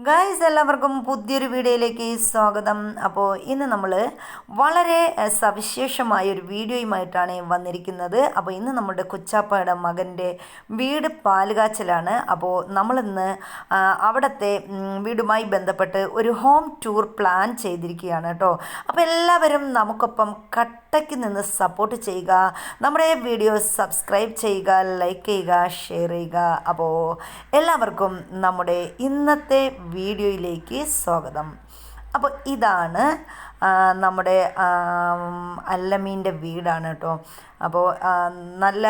Guys എല്ലാവർക്കും പുതിയൊരു വീഡിയോയിലേക്ക് സ്വാഗതം. അപ്പോൾ ഇന്ന് നമ്മൾ വളരെ സവിശേഷമായൊരു വീഡിയോയുമായിട്ടാണ് വന്നിരിക്കുന്നത്. അപ്പോൾ ഇന്ന് നമ്മുടെ കൊച്ചാപ്പയുടെ മകൻ്റെ വീട് പാലുകാച്ചലാണ്. അപ്പോൾ നമ്മളിന്ന് അവിടുത്തെ വീടുമായി ബന്ധപ്പെട്ട് ഒരു ഹോം ടൂർ പ്ലാൻ ചെയ്തിരിക്കുകയാണ് കേട്ടോ. അപ്പോൾ എല്ലാവരും നമുക്കൊപ്പം കട്ടയ്ക്ക് നിന്ന് സപ്പോർട്ട് ചെയ്യുക, നമ്മുടെ വീഡിയോ സബ്സ്ക്രൈബ് ചെയ്യുക, ലൈക്ക് ചെയ്യുക, ഷെയർ ചെയ്യുക. അപ്പോൾ എല്ലാവർക്കും നമ്മുടെ ഇന്നത്തെ വീഡിയോയിലേക്ക് സ്വാഗതം. അപ്പോൾ ഇതാണ് നമ്മുടെ അല്ലമീൻ്റെ വീടാണ് കേട്ടോ. അപ്പോൾ നല്ല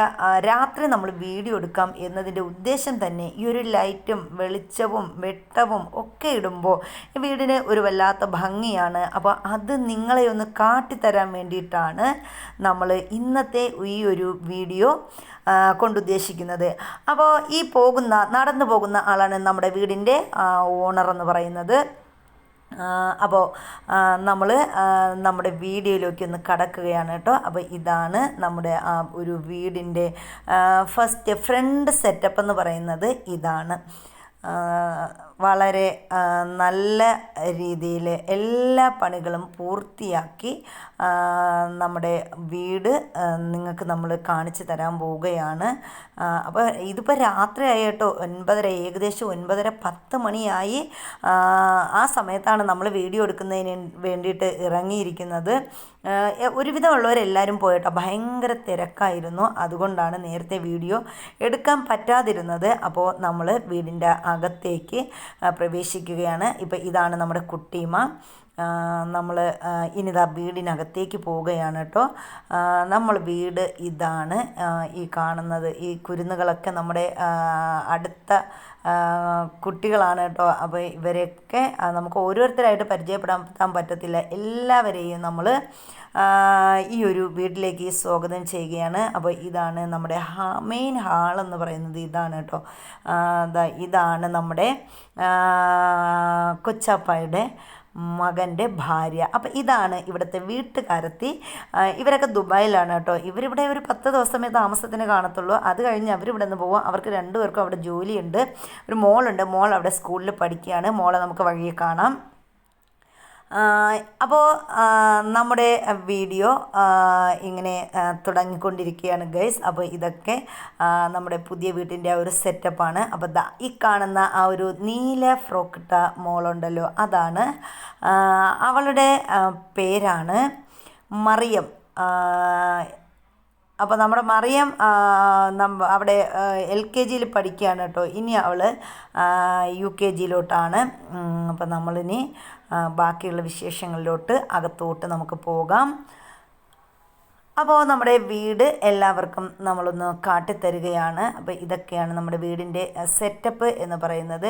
രാത്രി നമ്മൾ വീഡിയോ എടുക്കാം എന്നതിൻ്റെ ഉദ്ദേശം തന്നെ ഈ ഒരു ലൈറ്റും വെളിച്ചവും വെട്ടവും ഒക്കെ ഇടുമ്പോൾ ഈ വീടിന് ഒരു വല്ലാത്ത ഭംഗിയാണ്. അപ്പോൾ അത് നിങ്ങളെ ഒന്ന് കാട്ടിത്തരാൻ വേണ്ടിയിട്ടാണ് നമ്മൾ ഇന്നത്തെ ഈ ഒരു വീഡിയോ കൊണ്ടുദ്ദേശിക്കുന്നത്. അപ്പോൾ ഈ നടന്നു പോകുന്ന ആളാണ് നമ്മുടെ വീടിൻ്റെ ഓണർ എന്ന് പറയുന്നത്. അപ്പോൾ നമ്മൾ നമ്മുടെ വീഡിയോയിലേക്ക് ഒന്ന് കടക്കുകയാണ് കേട്ടോ. അപ്പോൾ ഇതാണ് നമ്മുടെ ഒരു വീടിൻ്റെ ഫസ്റ്റ് ഫ്രണ്ട് സെറ്റപ്പ് എന്ന് പറയുന്നത് ഇതാണ്. വളരെ നല്ല രീതിയിൽ എല്ലാ പണികളും പൂർത്തിയാക്കി നമ്മുടെ വീട് നിങ്ങൾക്ക് നമ്മൾ കാണിച്ചു തരാൻ പോവുകയാണ്. അപ്പോൾ ഇതിപ്പോൾ രാത്രിയായി കേട്ടോ, 9:30, ഏകദേശം 9:30-10 മണിയായി. ആ സമയത്താണ് നമ്മൾ വീഡിയോ എടുക്കുന്നതിന് വേണ്ടിയിട്ട് ഇറങ്ങിയിരിക്കുന്നത്. ഒരുവിധമുള്ളവരെല്ലാവരും പോയിട്ടോ, ഭയങ്കര തിരക്കായിരുന്നു. അതുകൊണ്ടാണ് നേരത്തെ വീഡിയോ എടുക്കാൻ പറ്റാതിരുന്നത്. അപ്പോൾ നമ്മൾ വീടിൻ്റെ അകത്തേക്ക് പ്രവേശിക്കുകയാണ്. ഇപ്പോൾ ഇതാണ് നമ്മുടെ കുട്ടിയമ്മ. നമ്മൾ ഇനിതാ വീടിനകത്തേക്ക് പോവുകയാണ് കേട്ടോ. നമ്മൾ വീട് ഇതാണ് ഈ കാണുന്നത്. ഈ കുരുന്നുകളൊക്കെ നമ്മുടെ അടുത്ത കുട്ടികളാണ് കേട്ടോ. അപ്പോൾ ഇവരെയൊക്കെ നമുക്ക് ഓരോരുത്തരായിട്ട് പരിചയപ്പെടാൻ പറ്റത്തില്ല. എല്ലാവരെയും നമ്മൾ ഈ ഒരു വീട്ടിലേക്ക് സ്വാഗതം ചെയ്യുകയാണ്. അപ്പോൾ ഇതാണ് നമ്മുടെ മെയിൻ ഹാളെന്ന് പറയുന്നത് ഇതാണ് കേട്ടോ. ഇതാണ് നമ്മുടെ കൊച്ചാപ്പായുടെ മകൻ്റെ ഭാര്യ. അപ്പോൾ ഇതാണ് ഇവിടുത്തെ വീട്ടുകാരത്തി. ഇവരൊക്കെ ദുബായിലാണ് കേട്ടോ. ഇവരിവിടെ ഒരു 10 ദിവസമേ താമസത്തിന് കാണത്തുള്ളൂ. അത് കഴിഞ്ഞ് അവരിവിടെ നിന്ന് പോകും. അവർക്ക് 2 പേർക്കും അവിടെ ജോലിയുണ്ട്. ഒരു മോളുണ്ട്. മോൾ അവിടെ സ്കൂളിൽ പഠിക്കുകയാണ്. മോളെ നമുക്ക് വഴിയെ കാണാം. അപ്പോൾ നമ്മുടെ വീഡിയോ ഇങ്ങനെ തുടങ്ങിക്കൊണ്ടിരിക്കുകയാണ് ഗൈസ്. അപ്പോൾ ഇതൊക്കെ നമ്മുടെ പുതിയ വീട്ടിൻ്റെ ഒരു സെറ്റപ്പാണ്. അപ്പോൾ ഈ കാണുന്ന ആ ഒരു നീല ഫ്രോക്കിട്ട മോളുണ്ടല്ലോ, അതാണ് അവളുടെ പേരാണ് മറിയം. അപ്പോൾ നമ്മുടെ മറിയം അവിടെ LKGയിൽ പഠിക്കുകയാണ് കേട്ടോ. ഇനി അവൾ UKGയിലോട്ടാണ്. അപ്പോൾ നമ്മളിനി ബാക്കിയുള്ള വിശേഷങ്ങളിലോട്ട് അകത്തോട്ട് നമുക്ക് പോകാം. അപ്പോൾ നമ്മുടെ വീട് എല്ലാവർക്കും നമ്മളൊന്ന് കാട്ടിത്തരികയാണ്. അപ്പോൾ ഇതൊക്കെയാണ് നമ്മുടെ വീടിൻ്റെ സെറ്റപ്പ് എന്ന് പറയുന്നത്.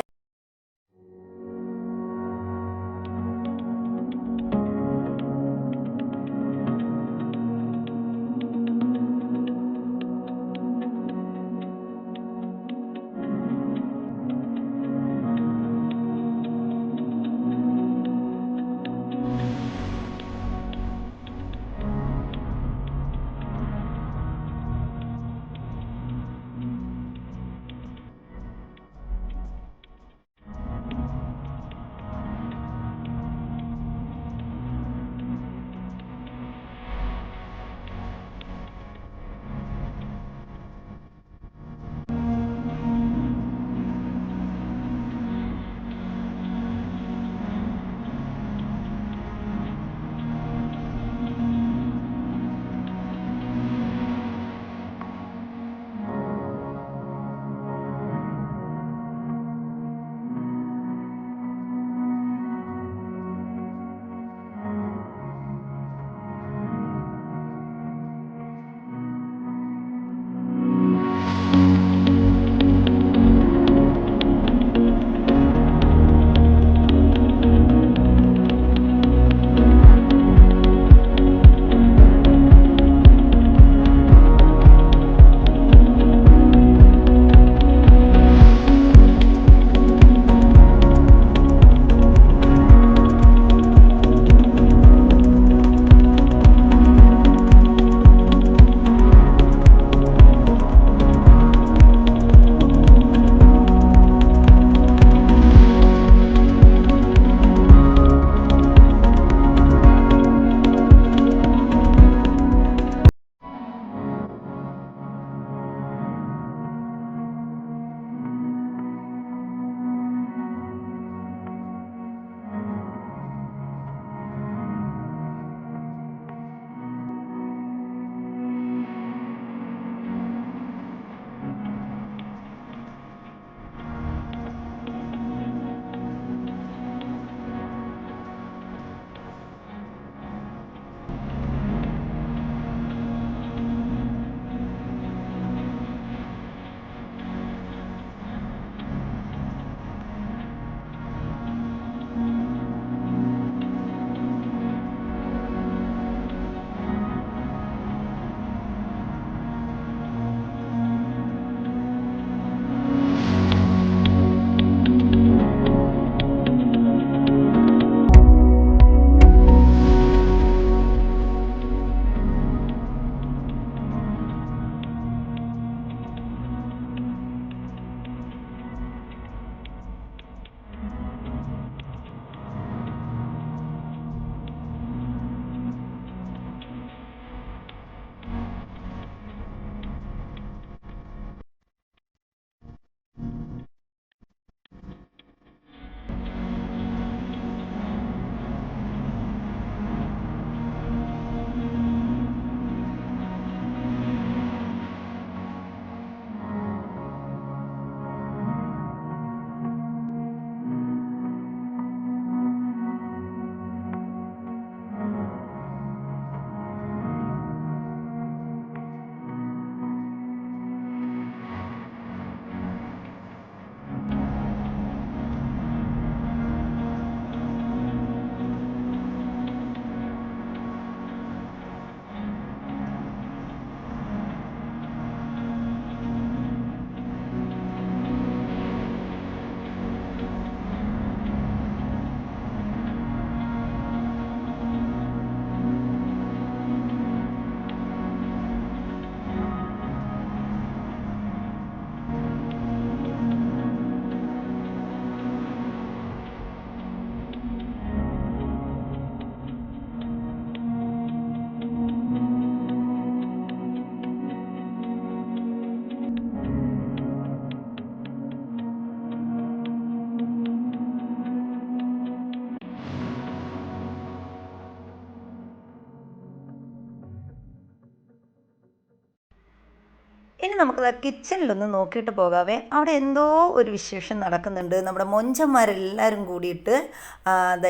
നമുക്ക് കിച്ചണിലൊന്ന് നോക്കിയിട്ട് പോകാവേ. അവിടെ എന്തോ ഒരു വിശേഷം നടക്കുന്നുണ്ട്. നമ്മുടെ മൊഞ്ചന്മാരെല്ലാവരും കൂടിയിട്ട്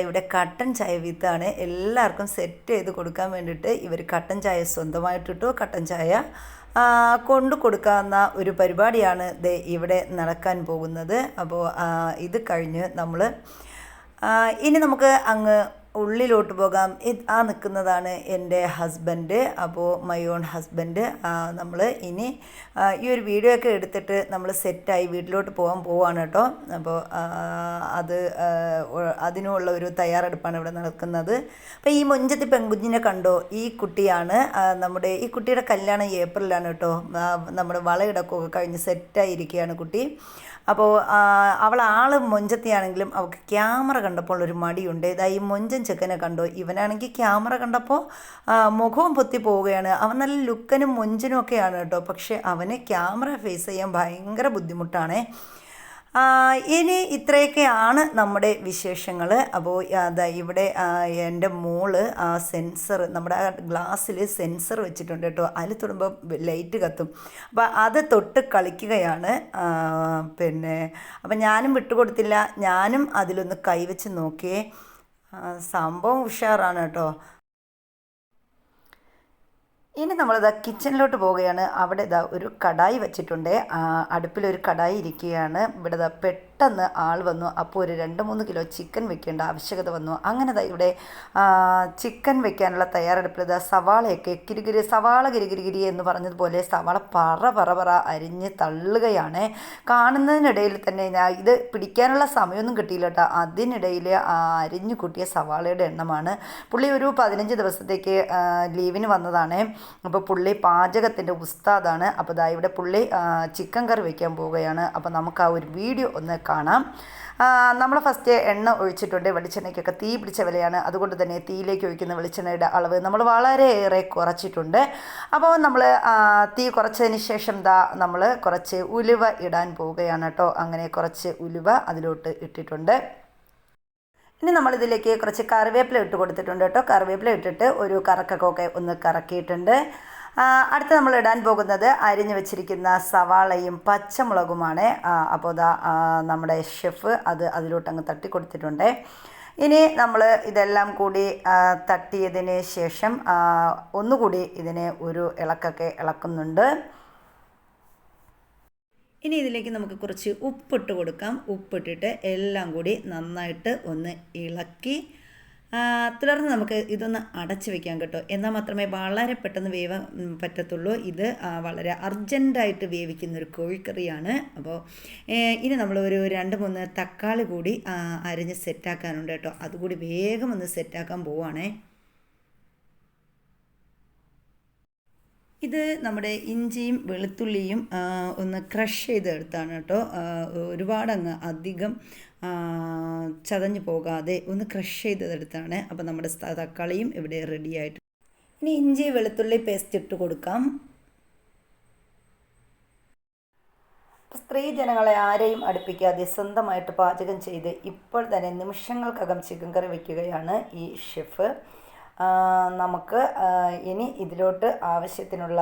ഇവിടെ കട്ടൻ ചായ വിത്താണ് എല്ലാവർക്കും സെറ്റ് ചെയ്ത് കൊടുക്കാൻ വേണ്ടിയിട്ട് ഇവർ കട്ടൻ ചായ സ്വന്തമായിട്ടിട്ടു കട്ടൻ ചായ കൊണ്ടു കൊടുക്കാവുന്ന ഒരു പരിപാടിയാണ് ഇവിടെ നടക്കാൻ പോകുന്നത്. അപ്പോൾ ഇത് കഴിഞ്ഞ് നമ്മൾ ഇനി നമുക്ക് അങ്ങ് ഉള്ളിലോട്ട് പോകാം. നിൽക്കുന്നതാണ് എൻ്റെ ഹസ്ബൻഡ്. അപ്പോൾ മൈ ഓൺ ഹസ്ബൻഡ്. നമ്മൾ ഇനി ഈ ഒരു വീഡിയോ ഒക്കെ എടുത്തിട്ട് നമ്മൾ സെറ്റായി വീട്ടിലോട്ട് പോവാണ് കേട്ടോ. അപ്പോൾ അതിനുള്ള ഒരു തയ്യാറെടുപ്പാണ് ഇവിടെ നടക്കുന്നത്. അപ്പോൾ ഈ മൊഞ്ചത്തി പെൺകുഞ്ഞിനെ കണ്ടോ? ഈ കുട്ടിയാണ് ഈ കുട്ടിയുടെ കല്യാണം ഏപ്രിലാണ് കേട്ടോ. നമ്മുടെ വളയിടക്കമൊക്കെ കഴിഞ്ഞ് സെറ്റായിരിക്കുകയാണ് കുട്ടി. അപ്പോൾ ആൾ മൊഞ്ചത്തിയാണെങ്കിലും അവൾക്ക് ക്യാമറ കണ്ടപ്പോൾ ഒരു മടിയുണ്ട്. ഈ മൊഞ്ചൻ ചെക്കനെ കണ്ടോ? ഇവനാണെങ്കിൽ ക്യാമറ കണ്ടപ്പോൾ മുഖവും പൊത്തി പോവുകയാണ്. അവൻ നല്ല ലുക്കനും മൊഞ്ചനും ഒക്കെയാണ് കേട്ടോ. പക്ഷേ അവന് ക്യാമറ ഫേസ് ചെയ്യാൻ ഭയങ്കര ബുദ്ധിമുട്ടാണ്. ഇനി ഇത്രയൊക്കെയാണ് നമ്മുടെ വിശേഷങ്ങൾ. അപ്പോൾ ഇവിടെ എൻ്റെ മോള് സെൻസർ നമ്മുടെ ഗ്ലാസ്സിൽ സെൻസർ വെച്ചിട്ടുണ്ട് കേട്ടോ. അതിൽ തൊടുമ്പോൾ ലൈറ്റ് കത്തും. അപ്പോൾ അത് തൊട്ട് കളിക്കുകയാണ്. അപ്പം ഞാനും വിട്ടുകൊടുത്തില്ല. ഞാനും അതിലൊന്ന് കൈവച്ച് നോക്കിയേ. സംഭവം ഉഷാറാണ് കേട്ടോ. ഇനി നമ്മളിതാ കിച്ചണിലോട്ട് പോവുകയാണ്. അവിടെ ഒരു കടായി വെച്ചിട്ടുണ്ട്. അടുപ്പിലൊരു കടായി ഇരിക്കുകയാണ്. ഇവിടെ പെട്ടെന്ന് ആൾ വന്നു. അപ്പോൾ ഒരു 2-3 കിലോ ചിക്കൻ വെക്കേണ്ട ആവശ്യകത വന്നു. അങ്ങനെ ഇവിടെ ചിക്കൻ വെക്കാനുള്ള തയ്യാറെടുപ്പിൽ സവാളയൊക്കെ സവാള ഗിരിഗിരി എന്ന് പറഞ്ഞതുപോലെ സവാള പറ അരിഞ്ഞ് തള്ളുകയാണ്. കാണുന്നതിനിടയിൽ തന്നെ ഇത് പിടിക്കാനുള്ള സമയമൊന്നും കിട്ടിയില്ല കേട്ടോ. അതിനിടയിൽ അരിഞ്ഞു കൂട്ടിയ സവാളയുടെ എണ്ണമാണ്. പുള്ളി ഒരു 15 ദിവസത്തേക്ക് ലീവിന് വന്നതാണ്. അപ്പോൾ പുള്ളി പാചകത്തിൻ്റെ ഉസ്താദാണ്. അപ്പോൾ ഇവിടെ പുള്ളി ചിക്കൻ കറി വയ്ക്കാൻ പോവുകയാണ്. അപ്പോൾ നമുക്ക് ആ ഒരു വീഡിയോ ഒന്ന് കാണാം. നമ്മൾ ഫസ്റ്റ് എണ്ണ ഒഴിച്ചിട്ടുണ്ട്. വെളിച്ചെണ്ണയ്ക്കൊക്കെ തീ പിടിച്ച വിലയാണ്. അതുകൊണ്ട് തന്നെ തീയിലേക്ക് ഒഴിക്കുന്ന വെളിച്ചെണ്ണയുടെ അളവ് നമ്മൾ വളരെയേറെ കുറച്ചിട്ടുണ്ട്. അപ്പോൾ നമ്മൾ തീ കുറച്ചതിന് ശേഷം നമ്മൾ കുറച്ച് ഉലുവ ഇടാൻ പോവുകയാണ് കേട്ടോ. അങ്ങനെ കുറച്ച് ഉലുവ അതിലോട്ട് ഇട്ടിട്ടുണ്ട്. ഇനി നമ്മളിതിലേക്ക് കുറച്ച് കറിവേപ്പില ഇട്ട് കൊടുത്തിട്ടുണ്ട് കേട്ടോ. കറിവേപ്പില ഇട്ടിട്ട് ഒരു കറക്കൊക്കെ ഒന്ന് കറക്കിയിട്ടുണ്ട്. അടുത്ത് നമ്മൾ ഇടാൻ പോകുന്നത് അരിഞ്ഞു വെച്ചിരിക്കുന്ന സവാളയും പച്ചമുളകുമാണ്. അപ്പോൾ നമ്മുടെ ഷെഫ് അതിലോട്ടങ്ങ് തട്ടി കൊടുത്തിട്ടുണ്ട്. ഇനി നമ്മൾ ഇതെല്ലാം കൂടി തട്ടിയതിന് ശേഷം ഒന്നുകൂടി ഇതിനെ ഒരു ഇളക്കൊക്കെ ഇളക്കുന്നുണ്ട്. ഇനി ഇതിലേക്ക് നമുക്ക് കുറച്ച് ഉപ്പിട്ട് കൊടുക്കാം. ഉപ്പിട്ടിട്ട് എല്ലാം കൂടി നന്നായിട്ട് ഒന്ന് ഇളക്കി തുടർന്ന് നമുക്ക് ഇതൊന്ന് അടച്ച് വയ്ക്കാം കേട്ടോ. എന്നാൽ മാത്രമേ വളരെ പെട്ടെന്ന് വേവാൻ പറ്റത്തുള്ളൂ. ഇത് വളരെ അർജൻറ്റായിട്ട് വേവിക്കുന്നൊരു കോഴിക്കറിയാണ്. അപ്പോൾ ഇനി നമ്മൾ ഒരു 2-3 തക്കാളി കൂടി അരിഞ്ഞ് സെറ്റാക്കാനുണ്ട് കേട്ടോ. അതുകൂടി വേഗം ഒന്ന് സെറ്റാക്കാൻ പോവുകയാണേ. ഇത് നമ്മുടെ ഇഞ്ചിയും വെളുത്തുള്ളിയും ഒന്ന് ക്രഷ് ചെയ്തെടുത്താണ് കേട്ടോ. ഒരുപാടങ്ങ് അധികം ചതഞ്ഞു പോകാതെ ഒന്ന് ക്രഷ് ചെയ്തെടുത്താണ്. അപ്പോൾ നമ്മുടെ തക്കാളിയും ഇവിടെ റെഡി ആയിട്ട്. ഇനി ഇഞ്ചി വെളുത്തുള്ളി പേസ്റ്റ് ഇട്ട് കൊടുക്കാം. സ്ത്രീ ജനങ്ങളെ ആരെയും അടുപ്പിക്കാതെ സ്വന്തമായിട്ട് പാചകം ചെയ്ത് ഇപ്പോൾ തന്നെ നിമിഷങ്ങൾക്കകം ചിക്കൻ കറി വയ്ക്കുകയാണ് ഈ ഷെഫ്. നമുക്ക് ഇനി ഇതിലോട്ട് ആവശ്യത്തിനുള്ള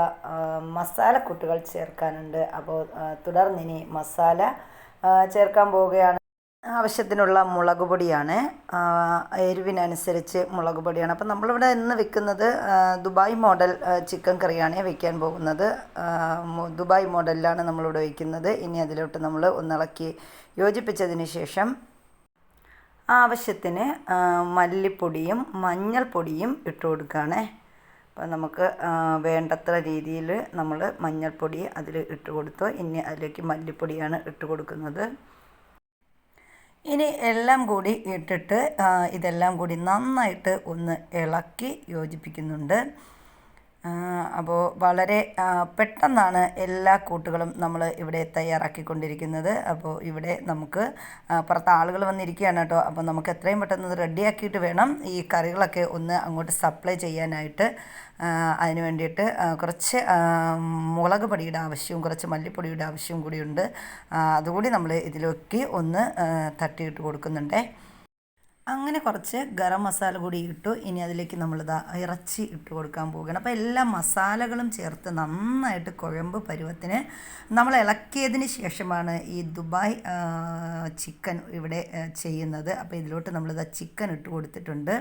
മസാലക്കൂട്ടുകൾ ചേർക്കാനുണ്ട്. അപ്പോൾ തുടർന്നിനി മസാല ചേർക്കാൻ പോവുകയാണ്. ആവശ്യത്തിനുള്ള മുളക് പൊടിയാണ്. എരിവിനനുസരിച്ച് മുളക് പൊടിയാണ്. അപ്പോൾ നമ്മളിവിടെ ഇന്ന് വെക്കുന്നത് ദുബായ് മോഡൽ ചിക്കൻ കറിയാണ് വെക്കാൻ പോകുന്നത്. ദുബായ് മോഡലിലാണ് നമ്മളിവിടെ വയ്ക്കുന്നത്. ഇനി അതിലോട്ട് നമ്മൾ ഒന്നിളക്കി യോജിപ്പിച്ചതിന് ശേഷം ആവശ്യത്തിന് മല്ലിപ്പൊടിയും മഞ്ഞൾപ്പൊടിയും ഇട്ട് കൊടുക്കുകയാണ്. അപ്പോൾ നമുക്ക് വേണ്ടത്ര രീതിയിൽ നമ്മൾ മഞ്ഞൾപ്പൊടി അതിൽ ഇട്ട് കൊടുത്തു. ഇനി അതിലേക്ക് മല്ലിപ്പൊടിയാണ് ഇട്ട് കൊടുക്കുന്നത്. ഇനി എല്ലാം കൂടി ഇട്ടിട്ട് ഇതെല്ലാം കൂടി നന്നായിട്ട് ഒന്ന് ഇളക്കി യോജിപ്പിക്കുന്നുണ്ട്. അപ്പോൾ വളരെ പെട്ടെന്നാണ് എല്ലാ കൂട്ടുകളും നമ്മൾ ഇവിടെ തയ്യാറാക്കിക്കൊണ്ടിരിക്കുന്നത്. അപ്പോൾ ഇവിടെ നമുക്ക് പുറത്ത് ആളുകൾ വന്നിരിക്കുകയാണ് കേട്ടോ. അപ്പോൾ നമുക്ക് എത്രയും പെട്ടെന്ന് റെഡിയാക്കിയിട്ട് വേണം ഈ കറികളൊക്കെ ഒന്ന് അങ്ങോട്ട് സപ്ലൈ ചെയ്യാനായിട്ട്. അതിന് വേണ്ടിയിട്ട് കുറച്ച് മുളക് പൊടിയുടെ ആവശ്യവും കുറച്ച് മല്ലിപ്പൊടിയുടെ ആവശ്യവും കൂടിയുണ്ട്. അതുകൂടി നമ്മൾ ഇതിലേക്ക് ഒന്ന് തട്ടിയിട്ട് കൊടുക്കുന്നുണ്ട്. അങ്ങനെ കുറച്ച് ഗരം മസാല കൂടി ഇട്ടു. ഇനി അതിലേക്ക് നമ്മളിതാ ഇറച്ചി ഇട്ട് കൊടുക്കാൻ പോവുകയാണ്. അപ്പോൾ എല്ലാ മസാലകളും ചേർത്ത് നന്നായിട്ട് കുഴമ്പ് പരുവത്തിന് നമ്മൾ ഇളക്കിയതിന് ശേഷമാണ് ഈ ദുബായ് ചിക്കൻ ഇവിടെ ചെയ്യുന്നത്. അപ്പോൾ ഇതിലോട്ട് നമ്മളിതാ ചിക്കൻ ഇട്ട് കൊടുത്തിട്ടുണ്ട്.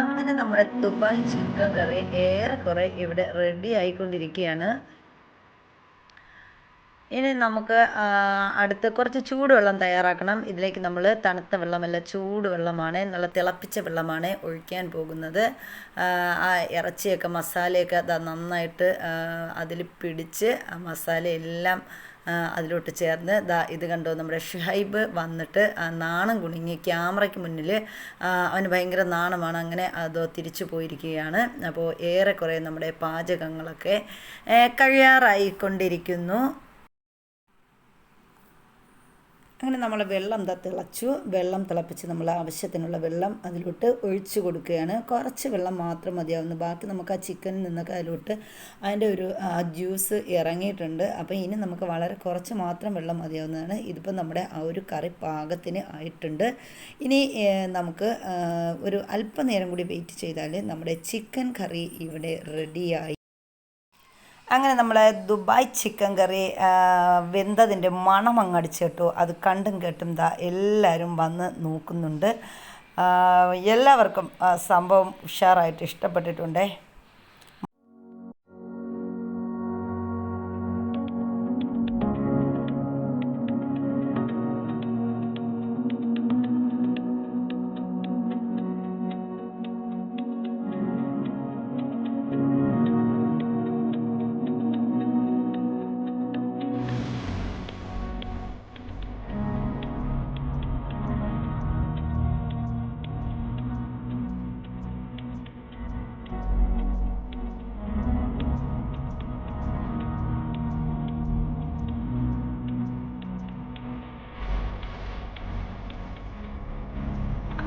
അങ്ങനെ നമ്മുടെ ദുബായ് ചിക്കൻ കറി ഏറെക്കുറെ ഇവിടെ റെഡി ആയിക്കൊണ്ടിരിക്കുകയാണ്. ഇനി നമുക്ക് അടുത്ത് കുറച്ച് ചൂടുവെള്ളം തയ്യാറാക്കണം. ഇതിലേക്ക് നമ്മൾ തണുത്ത വെള്ളമല്ല, ചൂടുവെള്ളമാണ്, നല്ല തിളപ്പിച്ച വെള്ളമാണ് ഒഴിക്കാൻ പോകുന്നത്. ആ ഇറച്ചിയൊക്കെ മസാലയൊക്കെ നന്നായിട്ട് അതിൽ പിടിച്ച് ആ മസാലയെല്ലാം അതിലോട്ട് ചേർന്ന് ഇത് കണ്ടോ, നമ്മുടെ ഷുഹൈബ് വന്നിട്ട് നാണം കുണുങ്ങി ക്യാമറയ്ക്ക് മുന്നിൽ അവന് ഭയങ്കര നാണമാണ്. അങ്ങനെ അതോ തിരിച്ചു പോയിരിക്കുകയാണ്. അപ്പോൾ ഏറെക്കുറെ നമ്മുടെ പാചകങ്ങളൊക്കെ കഴിയാറായിക്കൊണ്ടിരിക്കുന്നു. അങ്ങനെ നമ്മൾ വെള്ളം തിളച്ചു. വെള്ളം തിളപ്പിച്ച് നമ്മൾ ആവശ്യത്തിനുള്ള വെള്ളം അതിലോട്ട് ഒഴിച്ചു കൊടുക്കുകയാണ്. കുറച്ച് വെള്ളം മാത്രം മതിയാവുന്നു. ബാക്കി നമുക്ക് ആ ചിക്കനിൽ നിന്നൊക്കെ അതിലോട്ട് അതിൻ്റെ ഒരു ജ്യൂസ് ഇറങ്ങിയിട്ടുണ്ട്. അപ്പോൾ ഇനി നമുക്ക് വളരെ കുറച്ച് മാത്രം വെള്ളം മതിയാവുന്നതാണ്. ഇതിപ്പോൾ നമ്മുടെ ആ ഒരു കറി പാകത്തിന് ആയിട്ടുണ്ട്. ഇനി നമുക്ക് ഒരു അല്പനേരം കൂടി വെയിറ്റ് ചെയ്താൽ നമ്മുടെ ചിക്കൻ കറി ഇവിടെ റെഡിയായി. അങ്ങനെ നമ്മളെ ദുബായ് ചിക്കൻ കറി വെന്തതിൻ്റെ മണം അങ്ങടിച്ചു കേട്ടോ. അത് കണ്ടും കേട്ടും എല്ലാവരും വന്ന് നോക്കുന്നുണ്ട്. എല്ലാവർക്കും സംഭവം ഉഷാറായിട്ട് ഇഷ്ടപ്പെട്ടിട്ടുണ്ടേ.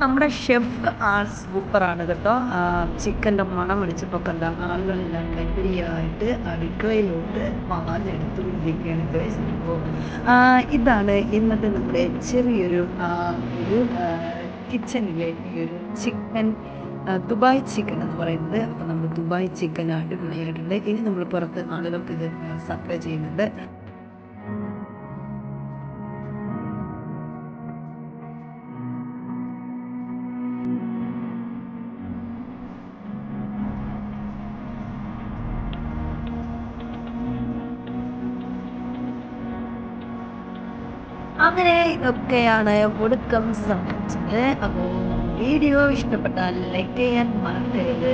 നമ്മുടെ ഷെഫ് സൂപ്പറാണ് കേട്ടോ. ചിക്കൻ്റെ മണം വിളിച്ചപ്പോൾ കണ്ട ആളുകളെല്ലാം കൈപ്പിടിയായിട്ട് അടുക്കളയിലോട്ട് പാലെടുത്ത് കൊണ്ടിരിക്കുകയാണ് ഗൈസ്. അപ്പോൾ ഇതാണ് ഇന്നത്തെ നമ്മുടെ ചെറിയൊരു ഒരു കിച്ചണിലെ ഈ ഒരു ചിക്കൻ ദുബായ് ചിക്കൻ എന്ന് പറയുന്നത്. അപ്പോൾ നമ്മൾ ദുബായ് ചിക്കൻ അടിപൊളിയായിട്ടുണ്ട്. ഇനി നമ്മൾ പുറത്ത് ആളുകൾക്ക് ഇത് സപ്ലൈ ചെയ്യുന്നുണ്ട്. അങ്ങനെ ഒക്കെയാണ് ഒടുക്കം സംഭവിച്ചത്. അപ്പോൾ വീഡിയോ ഇഷ്ടപ്പെട്ടാൽ ലൈക്ക് ചെയ്യാൻ മറക്കരുത്.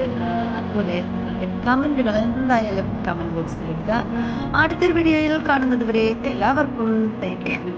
അതുപോലെ കമൻറ്റുകൾ എന്തായാലും കമൻറ്റ് ബോക്സിൽ ഇടുക. അടുത്തൊരു വീഡിയോയിൽ കാണുന്നത് വരെ എല്ലാവർക്കും താങ്ക് യു.